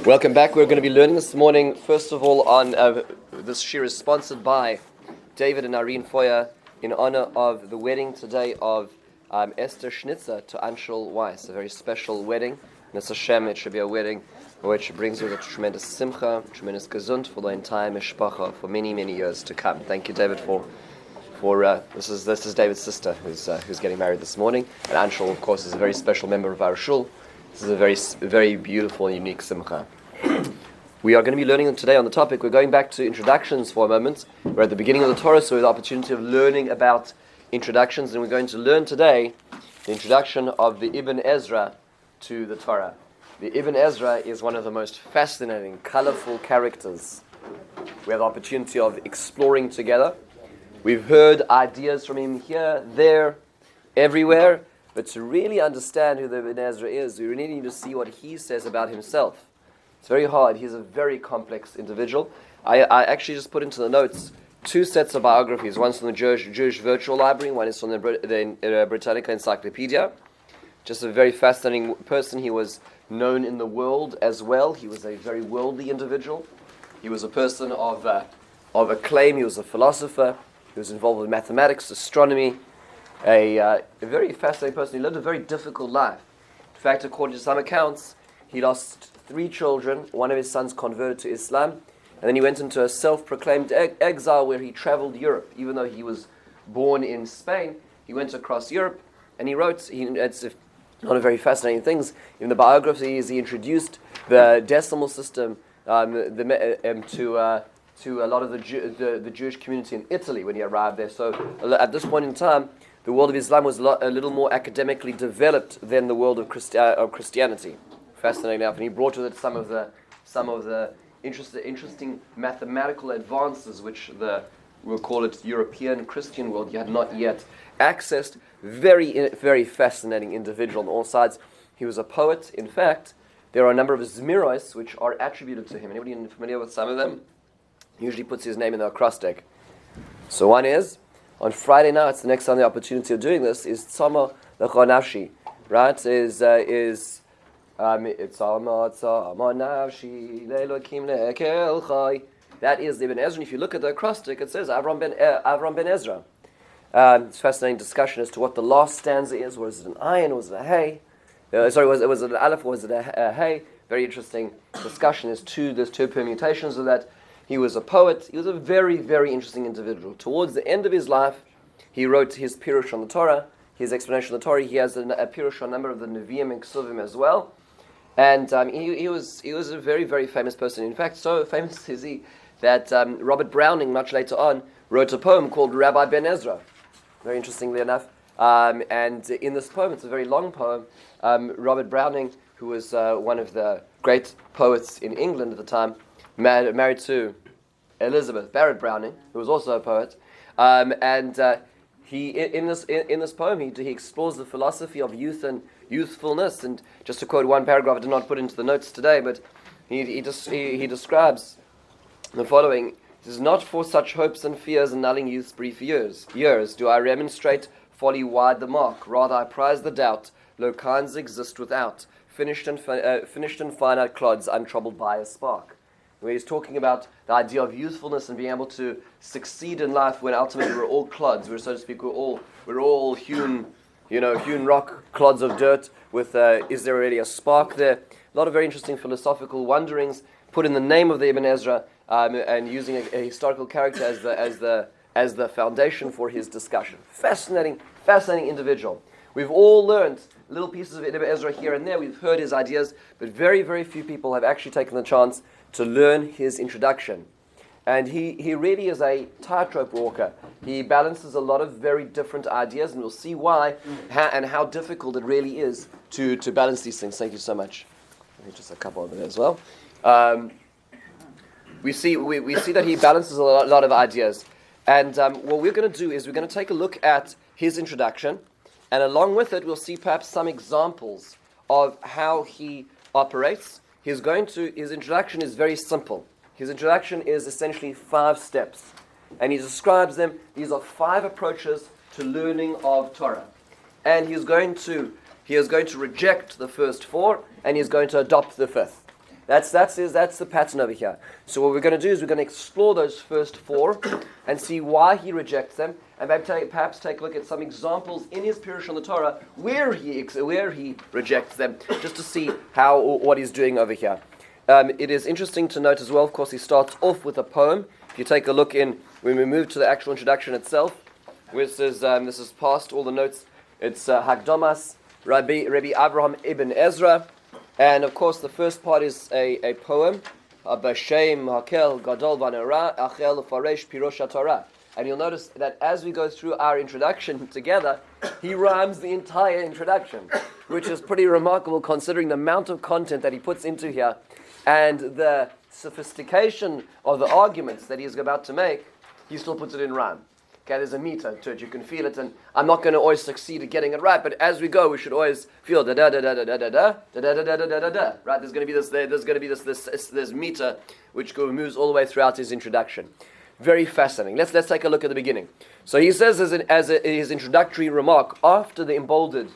Welcome back. We're going to be learning this morning, first of all, on this shir is sponsored by David and Irene Foyer in honor of the wedding today of Esther Schnitzer to Anshul Weiss, a very special wedding. And it's a Shem, it should be a wedding which brings with it tremendous simcha, tremendous gesund for the entire mishpacha for many, many years to come. Thank you, David, for this is David's sister who's getting married this morning. And Anshul, of course, is a very special member of our shul. This is a very beautiful and unique simcha. We are going to be learning today on the topic. We're going back to introductions for a moment. We're at the beginning of the Torah, so we have the opportunity of learning about introductions, and we're going to learn today the introduction of the Ibn Ezra to the Torah. The Ibn Ezra is one of the most fascinating, colorful characters we have the opportunity of exploring together. We've heard ideas from him here, there, everywhere, but to really understand who the Ibn Ezra is, we really need to see what he says about himself. It's very hard. He's a very complex individual. I actually just put into the notes two sets of biographies. One's from the Jewish Virtual Library, one is from the Britannica Encyclopedia. Just a very fascinating person. He was known in the world as well. He was a very worldly individual. He was a person of acclaim. He was a philosopher. He was involved with mathematics, astronomy. A very fascinating person. He lived a very difficult life. In fact, according to some accounts, he lost 3 children. One of his sons converted to Islam, and then he went into a self-proclaimed exile where he traveled Europe. Even though he was born in Spain, he went across Europe, and he wrote. It's one of very fascinating things. In the biographies, he introduced the decimal system to a lot of the Jewish community in Italy when he arrived there. So at this point in time, the world of Islam was a little more academically developed than the world of Christianity. Fascinating enough, and he brought with it some of the interesting mathematical advances which we'll call it European Christian world had not yet accessed. Very, very fascinating individual on all sides. He was a poet. In fact, there are a number of zmiros which are attributed to him. Anybody familiar with some of them? He usually puts his name in the acrostic. So one is, on Friday nights, the next time the opportunity of doing this is Tzama L'Chonafshi, right? That is the Ibn Ezra. And if you look at the acrostic, it says Avram ben Ezra. It's a fascinating discussion as to what the last stanza is. Was it an ayin? Was it a hey? Was it an aleph? Was it a hey? Very interesting discussion. There's two permutations of that. He was a poet. He was a very, very interesting individual. Towards the end of his life, he wrote his Pirush on the Torah, his explanation of the Torah. He has a Pirush on a number of the Nevi'im and Ksuvim as well. And he was a very, very famous person. In fact, so famous is he that Robert Browning, much later on, wrote a poem called Rabbi Ben Ezra. Very interestingly enough. And in this poem, it's a very long poem, Robert Browning, who was one of the great poets in England at the time, married to Elizabeth Barrett Browning, who was also a poet. He in this poem he explores the philosophy of youth and youthfulness. And just to quote one paragraph, I did not put into the notes today, but he describes the following: "It is not for such hopes and fears annulling youth's brief years do I remonstrate folly wide the mark. Rather I prize the doubt. Low kinds exist without. Finished and finite clods untroubled by a spark." Where he's talking about the idea of youthfulness and being able to succeed in life when ultimately we're all clods. We're, so to speak, we're all hewn rock, clods of dirt. With is there really a spark there? A lot of very interesting philosophical wonderings put in the name of the Ibn Ezra, and using a historical character as the foundation for his discussion. Fascinating individual. We've all learned little pieces of Ibn Ezra here and there. We've heard his ideas, but very, very few people have actually taken the chance to learn his introduction. And he really is a tightrope walker. He balances a lot of very different ideas, and we'll see why and how difficult it really is to balance these things. Thank you so much. Just a couple of them as well. We see that he balances a lot of ideas. And what we're going to do is we're going to take a look at his introduction, and along with it we'll see perhaps some examples of how he operates. His introduction is very simple. His introduction is essentially 5 steps. And he describes them. These are 5 approaches to learning of Torah. And he is going to reject the first 4, and he is going to adopt the 5th. That's the pattern over here. So what we're going to do is we're going to explore those first 4 and see why he rejects them, and perhaps take a look at some examples in his Pirush on the Torah where he rejects them, just to see what he's doing over here. It is interesting to note as well, of course, he starts off with a poem. If you take a look when we move to the actual introduction itself, where it says, this is past all the notes, it's Hakdamas, Rabbi Avraham Ibn Ezra, and of course the first part is a poem, Bashem Hakel Gadol Vanera Achel Faresh Pirosh Torah. And you'll notice that as we go through our introduction together, he rhymes the entire introduction, which is pretty remarkable considering the amount of content that he puts into here and the sophistication of the arguments that he's about to make. He still puts it in rhyme. Okay, there's a meter to it, you can feel it, and I'm not going to always succeed at getting it right, but as we go, we should always feel da da da da da da da da da da da da da da. Right? There's going to be this meter which moves all the way throughout his introduction. Very fascinating. Let's take a look at the beginning. So he says his introductory remark after the emboldened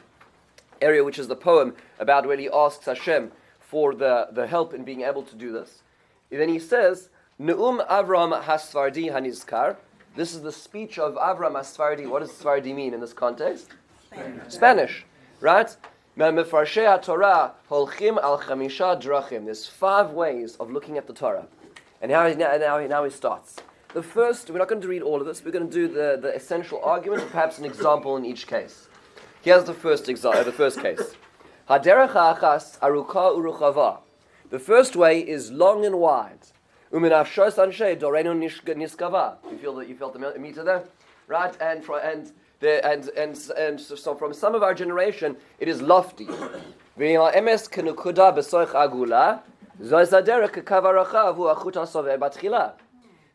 area, which is the poem about where he asks Hashem for the help in being able to do this. And then he says, Ne'um Avram Hasfardi Hanizkar. This is the speech of Avram Asfardi. What does Sfardi mean in this context? Spanish. Right? Mefarshei Torah holchim al chamisha drachim. There's 5 ways of looking at the Torah. And now he starts. The first, we're not going to read all of this. We're going to do the essential argument, and perhaps an example in each case. Here's the first case. Haderech ha'achas aruka uruchava. The first way is long and wide. You felt the meter there, right? And so from some of our generation, it is lofty.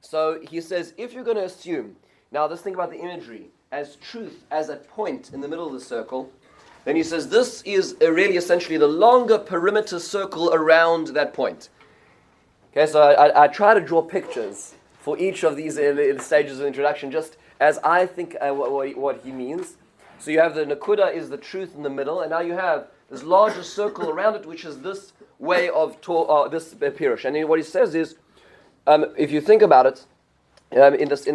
So he says, if you're going to assume, now let's think about the imagery as truth, as a point in the middle of the circle, then he says this is really essentially the longer perimeter circle around that point. Okay, so I try to draw pictures for each of these stages of introduction, just as I think what he means. So you have the Nakuda is the truth in the middle, and now you have this larger circle around it, which is this way of this Pirush. And what he says is, if you think about it, in this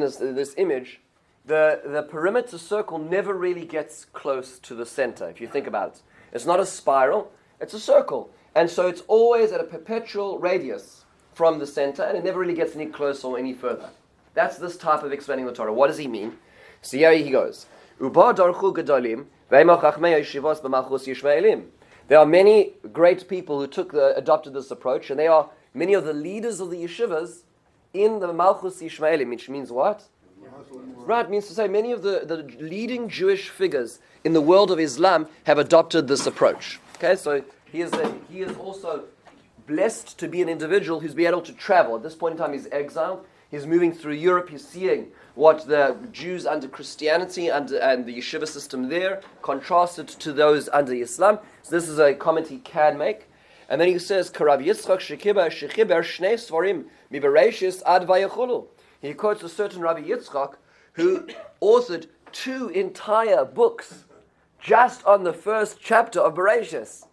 image, the perimeter circle never really gets close to the center. If you think about it, it's not a spiral; it's a circle, and so it's always at a perpetual radius from the center, and it never really gets any closer or any further. That's this type of explaining the Torah. What does he mean? So here he goes. There are many great people who adopted this approach, and they are many of the leaders of the yeshivas in the Malchus Yishmaelim, which means what? Right, means to say many of the leading Jewish figures in the world of Islam have adopted this approach. Okay, so he is also blessed to be an individual who's been able to travel. At this point in time, he's exiled. He's moving through Europe. He's seeing what the Jews under Christianity and the yeshiva system there contrasted to those under Islam. So this is a comment he can make. And then he says, "Karav Yitzchak shechiber shnei svarim mibereshis ad vayachulu." He quotes a certain Rabbi Yitzchak who authored 2 entire books just on the first chapter of Bereshis.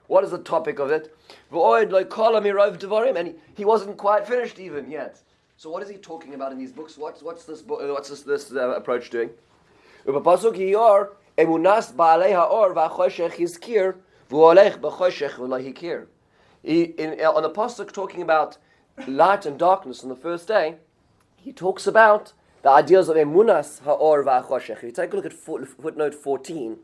What is the topic of it? And he wasn't quite finished even yet. So what is he talking about in these books? What's this approach doing? On the pasuk talking about light and darkness on the first day, he talks about the ideas of emunas ha'or va'choshech. If you take a look at footnote 14,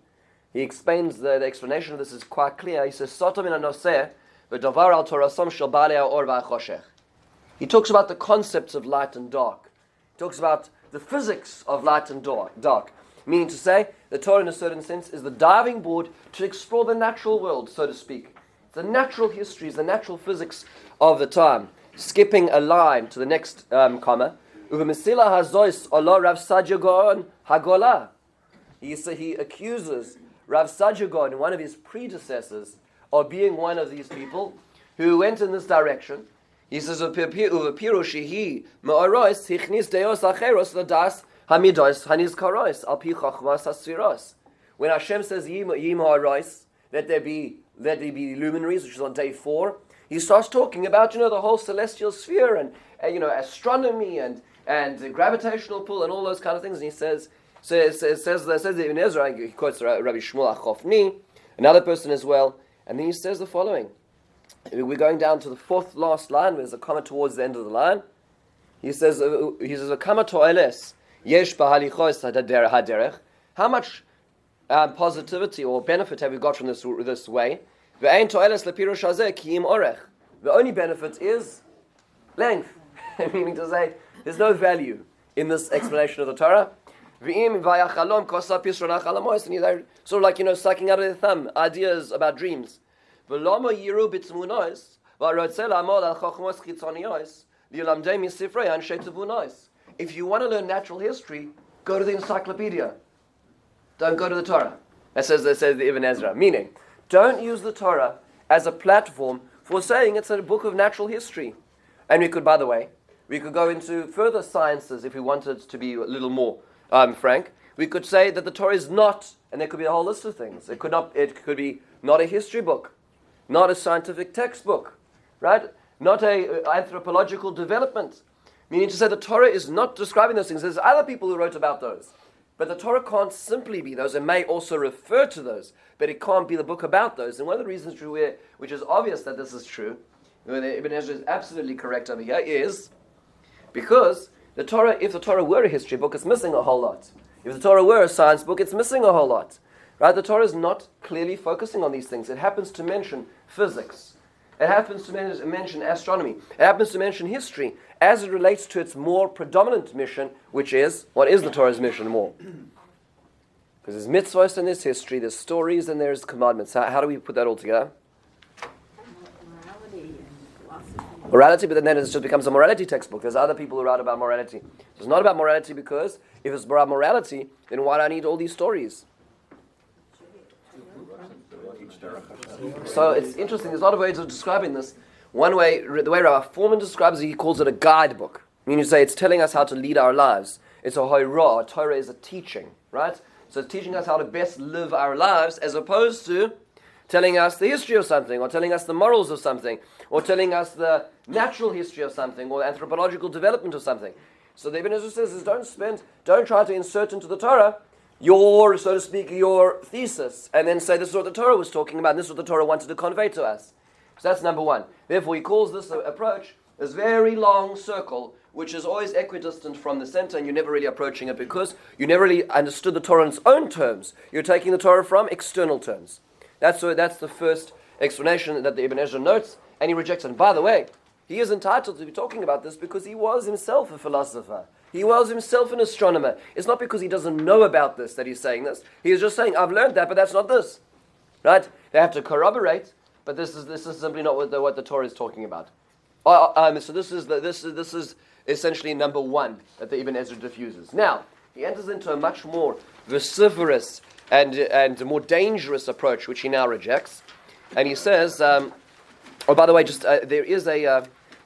he explains the explanation of this is quite clear. He says, "Sotom in anoseh v'davar al torasom shel baalei ha'or va'choshech." He talks about the concepts of light and dark. He talks about the physics of light and dark. Meaning to say, the Torah in a certain sense is the diving board to explore the natural world, so to speak. The natural histories, the natural physics of the time. Skipping a line to the next comma. Uvemesila hazois Allah Rav Sadia Gaon Hagolah. He accuses Rav Sadia Gaon, one of his predecessors, of being one of these people who went in this direction. He says, "Uvepirushi me'aros hichnis deos acheros ladas hamidos hanizkaros al pi chachmas hasfiros." When Hashem says, "Yim ha'aros," let there be luminaries, which is on day 4. he starts talking about, the whole celestial sphere and astronomy and gravitational pull and all those kind of things. And he says Ibn Ezra, he quotes Rabbi Shmuel Achofni, another person as well, and then he says the following. We're going down to the fourth last line. There's a comma towards the end of the line. He says, a comma to'eles yesh b'halichos haderech. How much positivity or benefit have we got from this way? Ve'ein to'eles lepirush hazeh ki im orech. The only benefit is length, meaning to say there's no value in this explanation of the Torah. Ve'im vayachalom kosa pisron hachalamois, and they're sort of like sucking out of their thumb ideas about dreams. V'lomo yiru b'tzmunos v'arotzel amol al chochmos chitzonios li'lamdei misifrei anshe tevunos. If you want to learn natural history, go to the encyclopedia. Don't go to the Torah. That says the Ibn Ezra. Meaning, don't use the Torah as a platform for saying it's a book of natural history. And we could go into further sciences if we wanted to be a little more frank. We could say that the Torah is not, and there could be a whole list of things. It could be not a history book, not a scientific textbook, right? Not a anthropological development. Meaning to say the Torah is not describing those things. There's other people who wrote about those. But the Torah can't simply be those. It may also refer to those, but it can't be the book about those. And one of the reasons which is obvious that this is true, Ibn Ezra is absolutely correct over here, is because if the Torah were a history book, it's missing a whole lot. If the Torah were a science book, it's missing a whole lot. Right? The Torah is not clearly focusing on these things. It happens to mention physics. It happens to mention astronomy. It happens to mention history as it relates to its more predominant mission, which is, what is the Torah's mission more? Because there's mitzvahs and there's history, there's stories and there's commandments. How do we put that all together? Morality, but then it just becomes a morality textbook. There's other people who write about morality. It's not about morality because if it's about morality, then why do I need all these stories? So it's interesting. There's a lot of ways of describing this. One way, the way Rabbi Foreman describes it, he calls it a guidebook. Meaning you say it's telling us how to lead our lives. It's a hoirah. Torah is a teaching, right? So it's teaching us how to best live our lives as opposed to telling us the history of something, or telling us the morals of something, or telling us the natural history of something, or the anthropological development of something. So the Ibn Ezra says is don't try to insert into the Torah your, so to speak, your thesis, and then say this is what the Torah was talking about, and this is what the Torah wanted to convey to us. So that's number one. Therefore, he calls this approach this very long circle, which is always equidistant from the center, and you're never really approaching it because you never really understood the Torah in its own terms. You're taking the Torah from external terms. That's the first explanation that the Ibn Ezra notes, and he rejects it. And by the way, he is entitled to be talking about this because he was himself a philosopher. He was himself an astronomer. It's not because he doesn't know about this that he's saying this. He is just saying, I've learned that, but that's not this. Right? They have to corroborate, but this is simply not what the Torah is talking about. So this is essentially number one that the Ibn Ezra diffuses. Now, he enters into a much more vociferous and more dangerous approach, which he now rejects. And he says, by the way, there is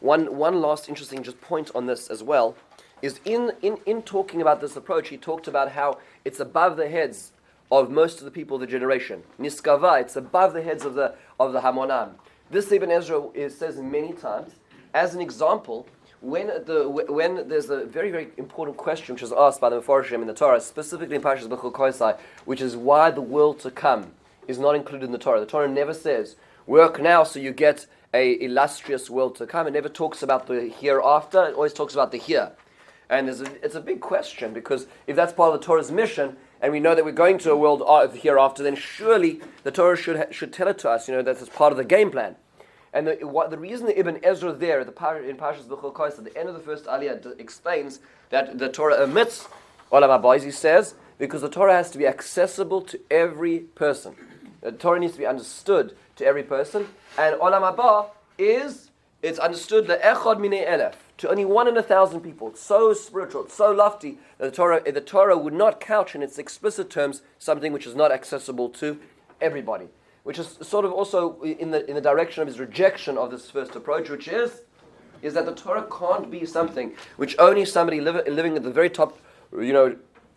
one last interesting just point on this as well, is in talking about this approach, he talked about how it's above the heads of most of the people of the generation. Niskava, it's above the heads of the Hamonam. This Ibn Ezra says many times, as an example, when there's a very, very important question which is asked by the Mefarshim in the Torah, specifically in Parshas Bechor Kosai, which is why the world to come is not included in the Torah. The Torah never says, work now so you get a illustrious world to come. It never talks about the hereafter, it always talks about the here. And it's a big question, because if that's part of the Torah's mission, and we know that we're going to a world hereafter, then surely the Torah should tell it to us, that it's part of the game plan. And the reason that Ibn Ezra there in Parshas Bechor Kosai, at the end of the first aliyah, explains that the Torah omits Olam Haba, he says, because the Torah has to be accessible to every person. The Torah needs to be understood to every person, and Olam Haba it's understood le'echad minei elef, to only 1 in 1,000 people. It's so spiritual, it's so lofty that the Torah would not couch in its explicit terms something which is not accessible to everybody. Which is sort of also in the direction of his rejection of this first approach, which is that the Torah can't be something which only somebody living at the very top,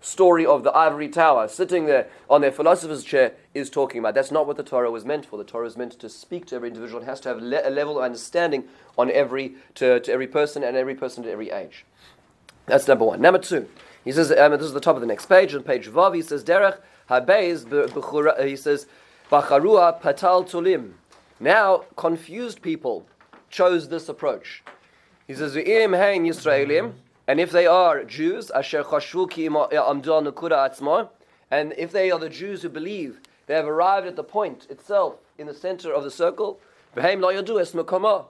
story of the ivory tower, sitting there on their philosopher's chair, is talking about. That's not what the Torah was meant for. The Torah is meant to speak to every individual. It has to have a level of understanding on to every person, and every person to every age. That's number one. Number two, he says, this is the top of the next page, on page Vav, he says, Derech Habeiz, he says, Bacharua Patal Tulim. Now, confused people chose this approach. He says, V'im hein Yisraelim, and if they are Jews, Asher Chashvu Ki Amdu Al Nukuda Atzma, and if they are the Jews who believe they have arrived at the point itself in the center of the circle, V'heim Lo Yadu Es Mekoma.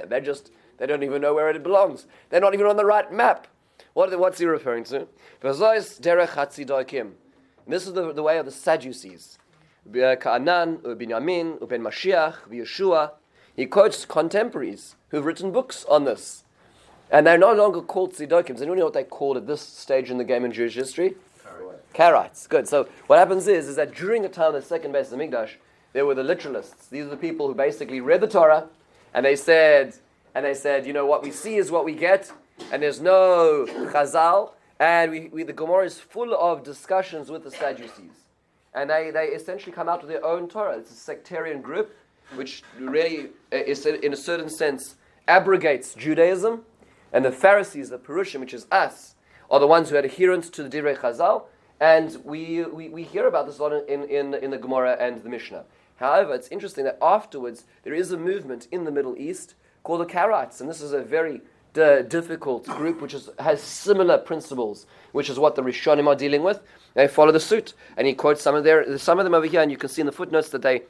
They don't even know where it belongs. They're not even on the right map. What's he referring to? V'zois Derech Hatzidokim. This is the way of the Sadducees. Ka'anan, Binyamin, Ben Mashiach, Yeshua. He quotes contemporaries who've written books on this. And they're no longer called Tzidokim. Does anyone know what they called at this stage in the game in Jewish history? Karaites. Good. So what happens is that during the time of the second Beis Hamikdash, there were the literalists. These are the people who basically read the Torah, and they said, you know, what we see is what we get, and there's no Chazal, and the Gemara is full of discussions with the Sadducees. And they essentially come out with their own Torah. It's a sectarian group, which really, is, in a certain sense, abrogates Judaism. And the Pharisees, the Perushim, which is us, are the ones who had adherence to the Divrei Chazal. And we hear about this a lot in the Gemara and the Mishnah. However, it's interesting that afterwards, there is a movement in the Middle East called the Karaites. And this is a very difficult group which has similar principles, which is what the Rishonim are dealing with. They follow the suit, and he quotes some of them over here, and you can see in the footnotes that they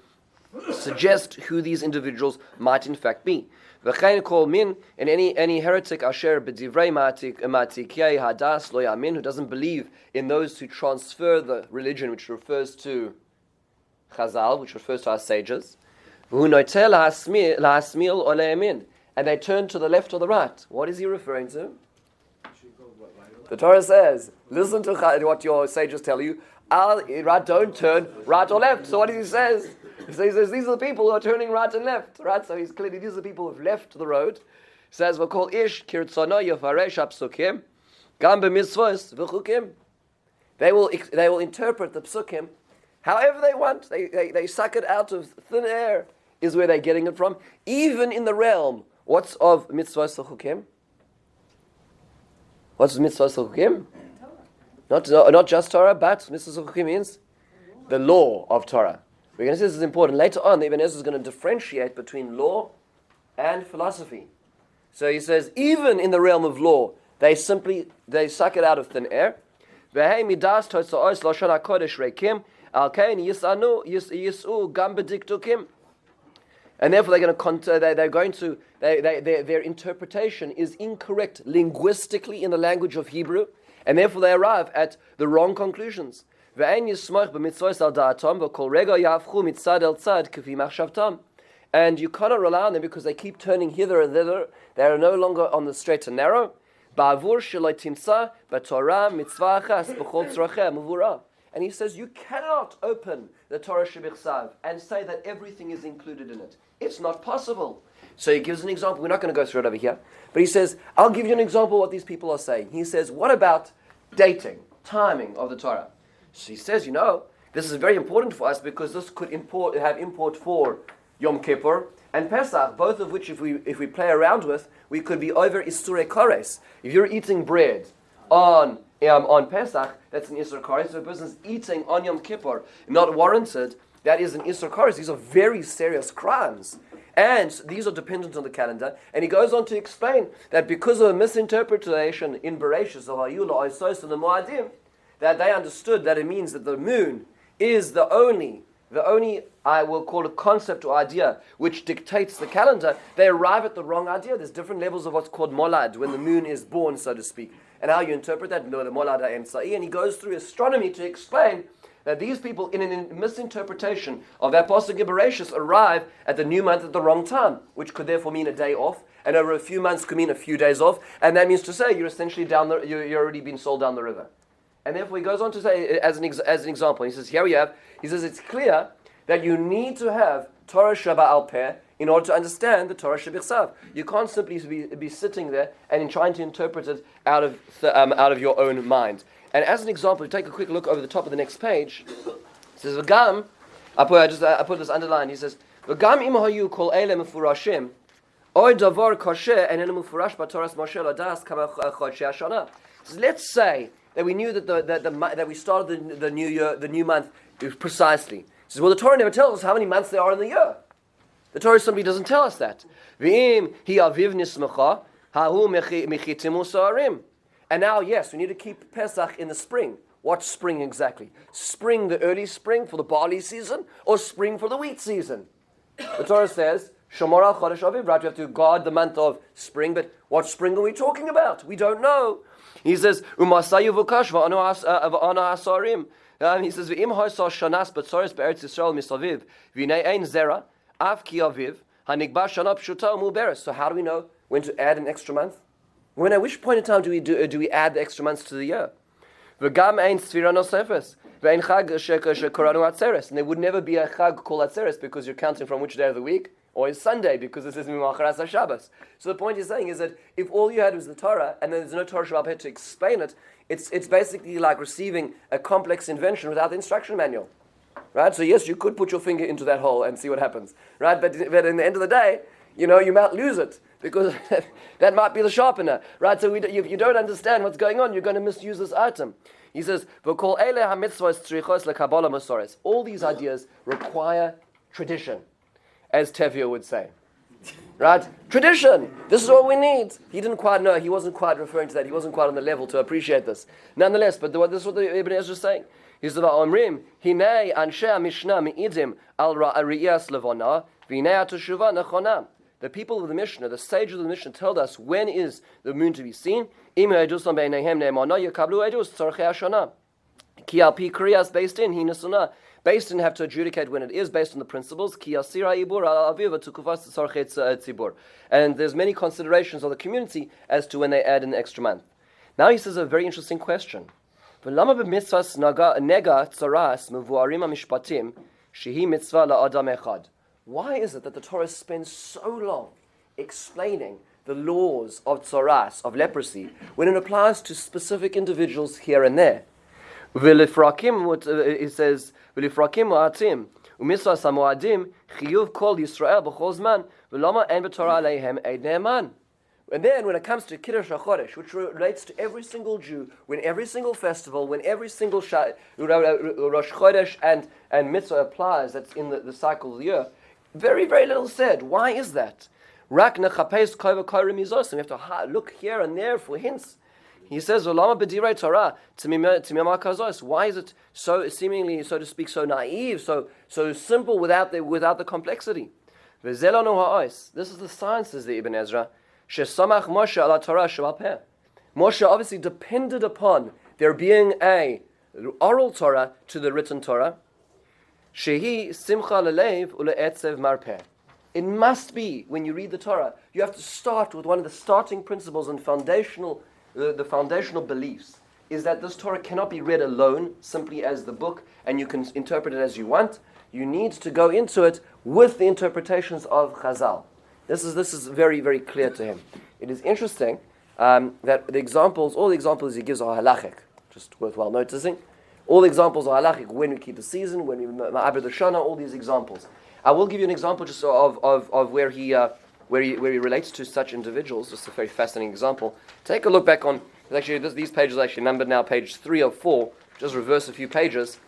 suggest who these individuals might in fact be. V'chein kol min, and any heretic asher b'divrei matikei hadas lo yamin, who doesn't believe in those who transfer the religion, which refers to Chazal, which refers to our sages, v'hu noitel lahasmil o le'yamin, and they turn to the left or the right. What is he referring to? The Torah says, listen to what your sages tell you. Don't turn right or left. So what does he say? He says, these are the people who are turning right and left. Right? So he's clearly, these are the people who have left the road. He says, we'll call ish kirtzono yafaresh apsukim gam b'mitzvos v'chukim. They will interpret the psukim however they want. They suck it out of thin air, is where they're getting it from. Even in the realm, what's of mitzvos v'chukim? What's mitzvahs l'chukim? Not just Torah, but mitzvahs l'chukim means the law of Torah. We're going to see this is important. Later on, the Ibn Ezra is going to differentiate between law and philosophy. So he says, even in the realm of law, they suck it out of thin air. And therefore, their interpretation is incorrect linguistically in the language of Hebrew, and therefore they arrive at the wrong conclusions. And you cannot rely on them because they keep turning hither and thither. They are no longer on the straight and narrow. And he says, you cannot open the Torah Shebichsav and say that everything is included in it. It's not possible. So he gives an example. We're not going to go through it over here. But he says, I'll give you an example of what these people are saying. He says, what about dating, timing of the Torah? So he says, this is very important for us because this could have import for Yom Kippur and Pesach, both of which if we play around with, we could be over Isure Kores. If you're eating bread on Pesach, that's an Isur Kares. So a person's eating on Yom Kippur, not warranted, that is an Isur Kares. These are very serious crimes. And these are dependent on the calendar. And he goes on to explain that because of a misinterpretation in Bereshis, of Hayula, Isos, and the Moadim, that they understood that it means that the moon is the only, I will call it concept or idea, which dictates the calendar. They arrive at the wrong idea. There's different levels of what's called molad, when the moon is born, so to speak. And how you interpret that, the molad ha'emtza'i, and he goes through astronomy to explain that these people, in a misinterpretation of that pasuk in Bereshis, arrive at the new month at the wrong time, which could therefore mean a day off, and over a few months could mean a few days off, and that means to say you're essentially you're already been sold down the river. And therefore he goes on to say, as an example, he says, he says it's clear that you need to have Torah Sheba Al Peh in order to understand the Torah Shebichsav. You can't simply be sitting there and trying to interpret it out of your own mind. And as an example, take a quick look over the top of the next page. It says, V'gam, I put this underlined. He says, V'gam im hayu kol ele mefurashim, oy davar kosher and enu mefurash b'Toras Moshe ladas kama chodshei hashana. Let's say that we knew that we started the new year, the new month precisely. He says, well, the Torah never tells us how many months there are in the year. The Torah simply doesn't tell us that. V'im hi aviv nismecha hahu mechitimu sa'arim. And now, yes, we need to keep Pesach in the spring. What spring exactly? Spring, the early spring for the barley season, or spring for the wheat season? The Torah says, Shomor al Chodesh Aviv, right? We have to guard the month of spring, but what spring are we talking about? We don't know. He says, Umasayu vukash v'ana hasarim. He says, V'im ha'asar shanas b'tzoris be'eretz Yisrael misaviv, v'nei ein zera, av ki aviv, ha'nigba shana pshuta u'muberes. So how do we know when to add an extra month? When at which point in time do we add the extra months to the year? V'gam ein sfira nosefes, v'ein chag shekoranu atzeres. And there would never be a chag called atzeres because you're counting from which day of the week? Or it's Sunday because it says Mimacharas HaShabbos. So the point he's saying is that if all you had was the Torah and then there's no Torah Shabbat to explain it, it's basically like receiving a complex invention without the instruction manual. Right? So yes, you could put your finger into that hole and see what happens. Right? But in the end of the day, you might lose it because that might be the sharpener. Right? So if you don't understand what's going on, you're going to misuse this item. He says, all these ideas require tradition, as Tevye would say. Right? Tradition! This is what we need. He didn't quite know. He wasn't quite referring to that. He wasn't quite on the level to appreciate this. Nonetheless, but this is what the Ibn Ezra is saying. He says, Omrim, Hinei anshe Mishnah mi'idim al ra'iyas levona, v'hinei ateshuva nechona. The people of the Mishnah, the sages of the Mishnah, told us when is the moon to be seen. Im ha'edusam be'neihem ne'emana yakablu edus tzorchei hashana. Ki al pi kriyas based in hinasuna. Based in have to adjudicate when it is based on the principles. Ki asira ibur al aviva tukufas tzorchei tzibur. And there's many considerations of the community as to when they add an extra month. Now he says a very interesting question. V'lama b'mitzvahs nega tzaras mevuarim ha'mishpatim shehi mitzvah la'adam echad. Why is it that the Torah spends so long explaining the laws of tzaras, of leprosy, when it applies to specific individuals here and there? It says, "V'lifrakim ma'atim u'mitzvahs ha'moadim chiyuv kol Yisrael b'chol zman v'lama en b'Torah aleihem eid ne'eman." And then when it comes to Kiddush HaChodesh, which relates to every single Jew, when every single festival, when every single Rosh Chodesh and Mitzvah applies, that's in the cycle of the year, very, very little said. Why is that? We have to look here and there for hints. He says, why is it so seemingly, so to speak, so naive, so simple without the complexity? This is the science, says the Ibn Ezra. Moshe obviously depended upon there being a oral Torah to the written Torah. Shehi simcha lelev ule'etzev marpeh. It must be, when you read the Torah, you have to start with one of the starting principles and the foundational beliefs, is that this Torah cannot be read alone, simply as the book, and you can interpret it as you want. You need to go into it with the interpretations of Chazal. This is very, very clear to him. It is interesting that all the examples he gives are halachic, just worthwhile noticing. All the examples are halachic, when we keep the season, when we ma'abed the shana, all these examples. I will give you an example just of where he relates to such individuals, just a very fascinating example. Take a look back on, these pages are actually numbered now, page 3 of 4, just reverse a few pages.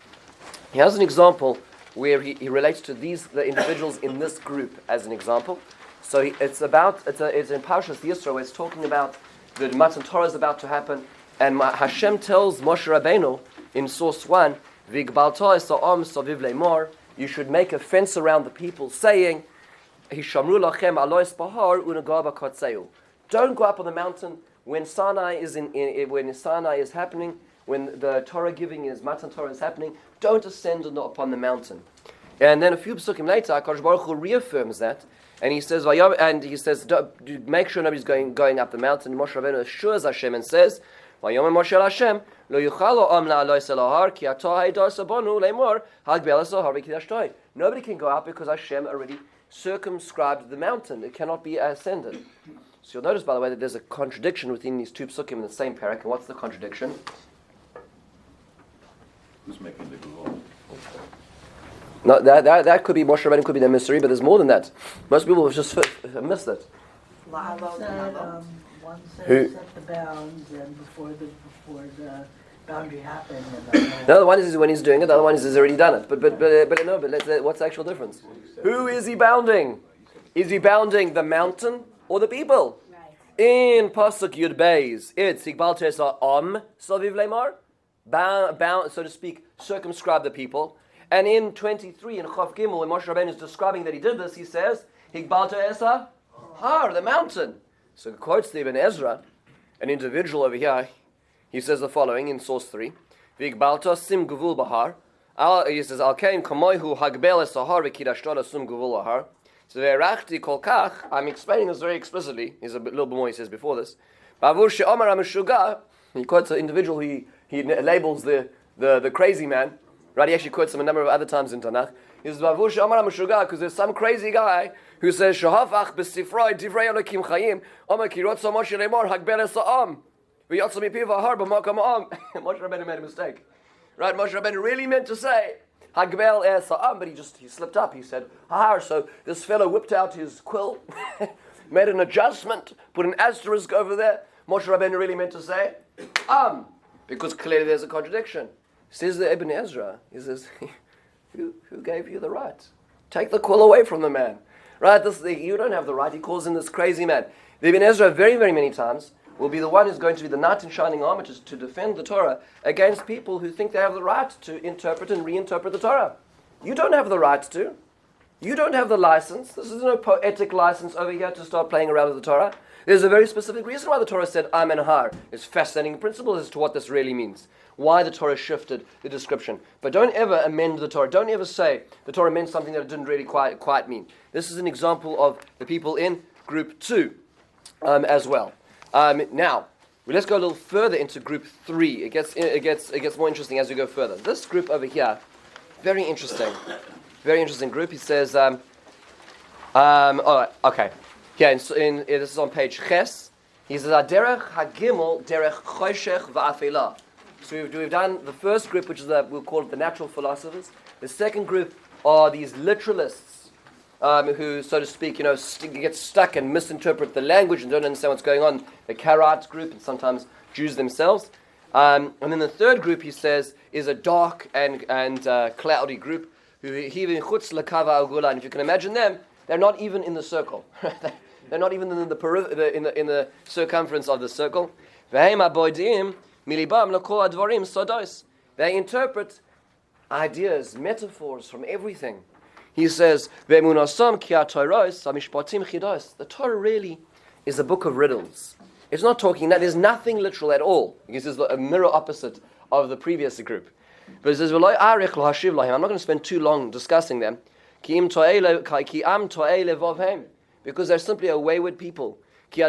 He has an example where he relates to the individuals in this group as an example. So it's in Parshas Yisro, where it's talking about the Matan Torah is about to happen, and Hashem tells Moshe Rabbeinu in source 1, V'gbalta es ha'am saviv le'mor, you should make a fence around the people, saying, Hishamru lachem alois bahar unagah b'katzeu. Don't go up on the mountain when Sinai is happening, when the Torah giving is Matan Torah is happening. Don't ascend upon the mountain. And then a few psukim later, HaKadosh Baruch Hu reaffirms that. And he says, make sure nobody's going up the mountain. Moshe Rabbeinu assures Hashem and says, "Vayomer Moshe Hashem, lo yuchalo am la'alois elahar, ki atah haidar sabonu le'mor hagbel esahar v'kidashtoi." Nobody can go up because Hashem already circumscribed the mountain. It cannot be ascended. So you'll notice, by the way, that there's a contradiction within these two psukim in the same parak. And what's the contradiction? Who's making the guvul? No, that could be Moshe Rabbeinu, could be the mystery, but there's more than that. Most people have just missed it. One said Who? set the bounds, and before the boundary happened. The other one is when he's doing it. The other one is he's already done it. But what's the actual difference? Who is he bounding? Is he bounding the mountain or the people? Right. In pasuk Yud Beis, it's Higbal Tesa Saviv Lemar, bound, so to speak, circumscribe the people. And in 23 in Chav Gimel, when Moshe Rabbeinu is describing that he did this, he says Higbal Tesa Har, the mountain. So he quotes the Ibn Ezra, an individual over here. He says the following in source 3. Vigbalta sim guvul bahar. He says, Al-Kain kamoihu hagbel es-sahar v'kidashtora sim guvul bahar. So ve'erachti kol kach, I'm explaining this very explicitly. He's a little bit more, he says before this. Bavur she'omar ha-meshuga. He quotes an individual, he labels the crazy man. Right, he actually quotes him a number of other times in Tanakh. He says, Bavur she'omar ha-meshuga, because there's some crazy guy who says, Shahafach b'sifroi divrei Elokim chayim, omar kirot so Moshe lemor hagbel es-sa'am. Moshe Rabbeinu made a mistake. Right, Moshe Rabbeinu really meant to say Hagbel er Sa'am, but he slipped up. He said, so this fellow whipped out his quill, made an adjustment, put an asterisk over there. Moshe Rabbeinu really meant to say because clearly there's a contradiction. Says the Ibn Ezra, he says, who gave you the right? Take the quill away from the man. Right, you don't have the right. He calls him this crazy man. The Ibn Ezra very, very many times will be the one who's going to be the knight in shining armor to defend the Torah against people who think they have the right to interpret and reinterpret the Torah. You don't have the right to. You don't have the license. This is no poetic license over here to start playing around with the Torah. There's a very specific reason why the Torah said Am and Har. It's fascinating principle as to what this really means. Why the Torah shifted the description. But don't ever amend the Torah. Don't ever say the Torah meant something that it didn't really quite mean. This is an example of the people in group 2 as well. Now, let's go a little further into group 3. It gets more interesting as we go further. This group over here, very interesting group. He says, okay. Yeah, this is on page Ches. He says, Derech Hagimel Derech Choshech Va'afela. So we've done the first group, which is we'll call it the natural philosophers. The second group are these literalists. Who, so to speak, get stuck and misinterpret the language and don't understand what's going on. The Karaite group and sometimes Jews themselves. And then the third group, he says, is a dark and cloudy group. And if you can imagine them, they're not even in the circle. They're not even in the circumference of the circle. They interpret ideas, metaphors from everything. He says, the Torah really is a book of riddles. It's not talking that there's nothing literal at all. This is a mirror opposite of the previous group. But it says, I'm not going to spend too long discussing them. Because they're simply a wayward people. So he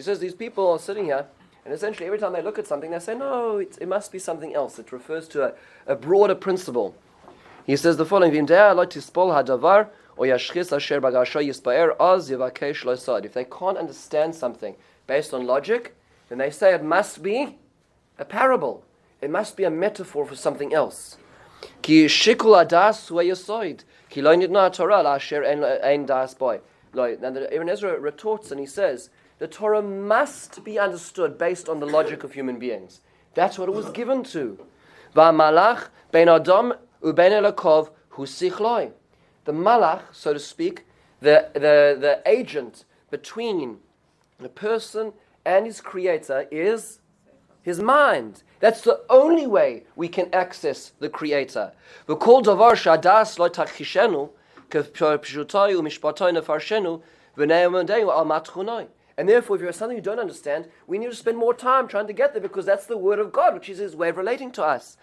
says these people are sitting here, and essentially every time they look at something, they say, no, it must be something else. It refers to a broader principle. He says the following, if they can't understand something based on logic, then they say it must be a parable. It must be a metaphor for something else. Now the Ibn Ezra retorts and he says, the Torah must be understood based on the logic of human beings. That's what it was given to. The malach, so to speak, the agent between the person and his creator is his mind. That's the only way we can access the creator. And therefore, if you have something you don't understand, we need to spend more time trying to get there, because that's the word of God, which is his way of relating to us.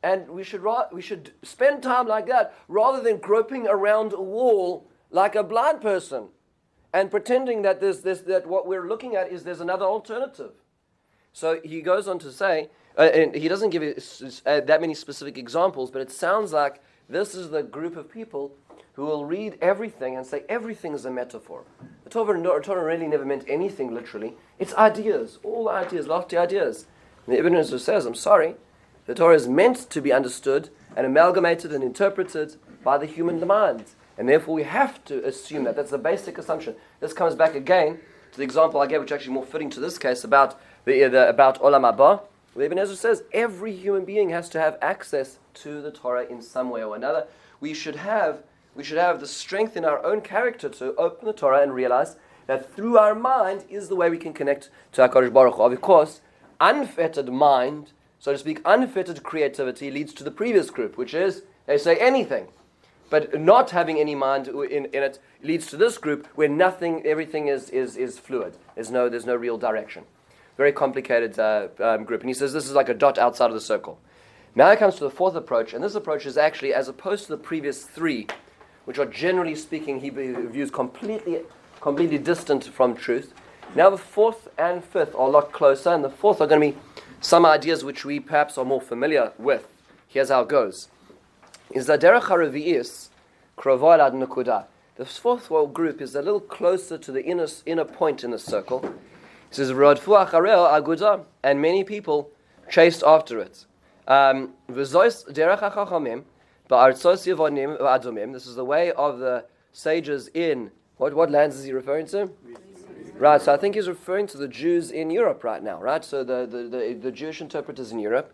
And we should spend time like that, rather than groping around a wall like a blind person and pretending that that what we're looking at is there's another alternative. So he goes on to say, and he doesn't give that many specific examples, but it sounds like this is the group of people who will read everything and say everything is a metaphor. The Torah really never meant anything literally. It's ideas, all ideas, lofty ideas. And Ibn Ezra says, I'm sorry, the Torah is meant to be understood and amalgamated and interpreted by the human mind. And therefore we have to assume that. That's the basic assumption. This comes back again to the example I gave, which is actually more fitting to this case, about about Olam Haba. Ibn Ezra says every human being has to have access to the Torah in some way or another. We should have the strength in our own character to open the Torah and realize that through our mind is the way we can connect to HaKadosh Baruch Hu. Of course, unfettered mind, so to speak, unfettered creativity leads to the previous group, which is, they say anything. But not having any mind in it leads to this group where everything is fluid. There's no real direction. Very complicated group. And he says this is like a dot outside of the circle. Now it comes to the fourth approach, and this approach is actually, as opposed to the previous three, which are generally speaking, he views completely distant from truth. Now the fourth and fifth are a lot closer, and the fourth are going to be some ideas which we perhaps are more familiar with. Here's how it goes. Is the derech haravi'is krovah ad nekuda. The fourth group is a little closer to the inner point in the circle. He says rodfu achareo aguda, and many people chased after it. V'zois derech hachachamim ba'artzos yevonim v'adumim. This is the way of the sages in what lands is he referring to? Right. So I think he's referring to the Jews in Europe right now. Right. So the Jewish interpreters in Europe.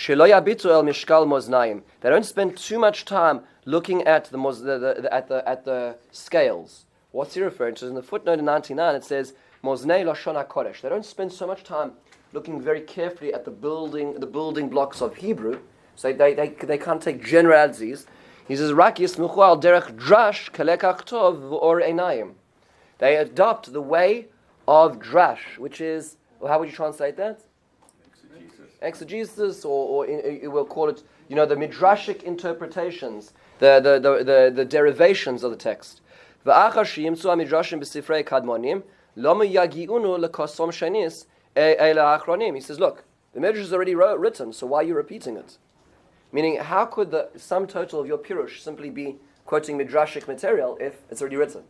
They don't spend too much time looking at the scales. What's he referring to? In the footnote in 99, it says Moznei Lashon HaKodesh. They don't spend so much time looking very carefully at the building blocks of Hebrew. So they can't take generalities. He says Rak yismuchu al derech drash kelekach tov v'or einayim. They adopt the way of drash, which is, how would you translate that? Exegesis, or we'll call it, the midrashic interpretations, the derivations of the text. He says, look, the midrash is already written, so why are you repeating it? Meaning, how could the sum total of your pirush simply be quoting midrashic material if it's already written?